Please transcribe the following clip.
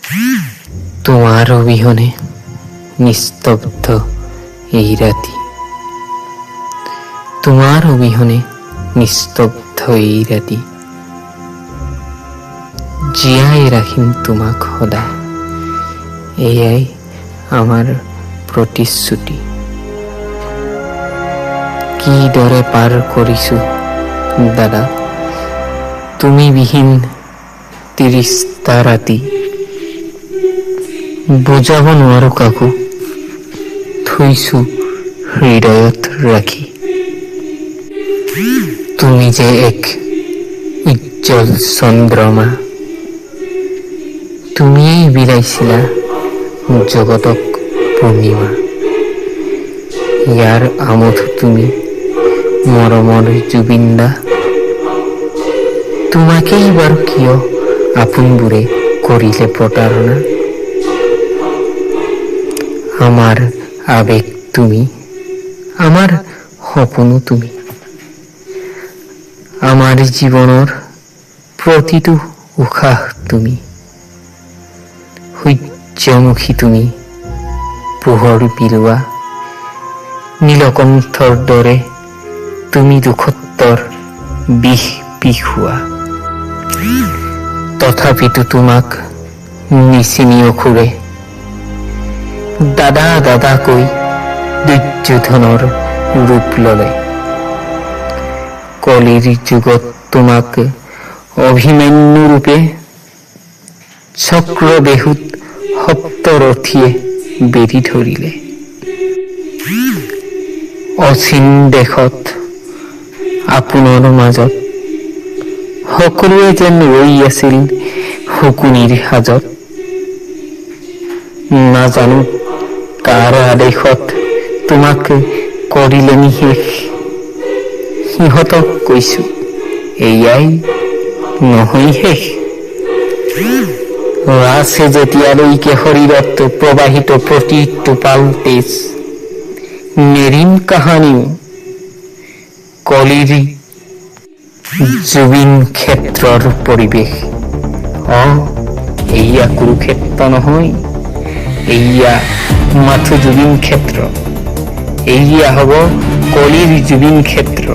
তোমাৰ অবিহনে নিস্তব্ধ এই ৰাতি, তোমাৰ অবিহনে নিস্তব্ধ এই ৰাতি, জীয়াই ৰাখিম তোমাক সদায়, এয়াই আমাৰ প্ৰতিশ্ৰুতি। কিদৰে পাৰ কৰিছো দাদা তুমি বিহীন 30টা ৰাতি, বুজাব নোৱাৰো কাকো, থৈছো হৃদয়ত ৰাখি। তুমি যে এক উজ্জ্বল চন্দ্ৰমা, তুমিয়েই বিলাইছিলা জগতক পূৰ্ণিমা। ইয়াৰ আমোদ তুমি মৰমৰ জুবিন্দা, তোমাকেই বাৰু কিয় আপোনবোৰে কৰিলে প্ৰতাৰণা। আমাৰ আবেগ তুমি, আমাৰ সপোনো তুমি, আমাৰ জীৱনৰ প্ৰতিটো উশাহ তুমি। সূৰ্যমুখী তুমি, পোহৰ বিলোৱা নীলকণ্ঠৰ দৰে তুমি দুখত্তৰ বিষ বিষোৱা। তথাপিতো তোমাক নিচিনি অসুৰে দাদা দাদা কৈ দুৰ্যোধনৰ ৰূপ ললে। কলিৰ যুগত তোমাক অভিমন্যু ৰূপে চক্ৰবেহুত সপ্তৰথীয়ে বেৰি ধৰিলে। অচিন দেশত আপোনাৰ মাজত সকলোৱে যেন ৰৈ আছিল শকুনিৰ সাজত। নাজানো কাৰ আদেশত তোমাক কৰিলে নিশেষ, সিহঁতক কৈছো এয়াই নহয় শেষ। আছে যেতিয়ালৈকে শৰীৰত প্ৰবাহিত প্ৰতি টোপাল তেজ, নেৰিম কাহানিও কলিৰ জুবিন ক্ষেত্ৰৰ পৰিৱেশ। এয়া কুৰুক্ষেত্ৰ নহয়, এয়া মাথো জুবিন ক্ষেত্ৰ, এয়া হ'ব কলিৰ জুবিন ক্ষেত্ৰ।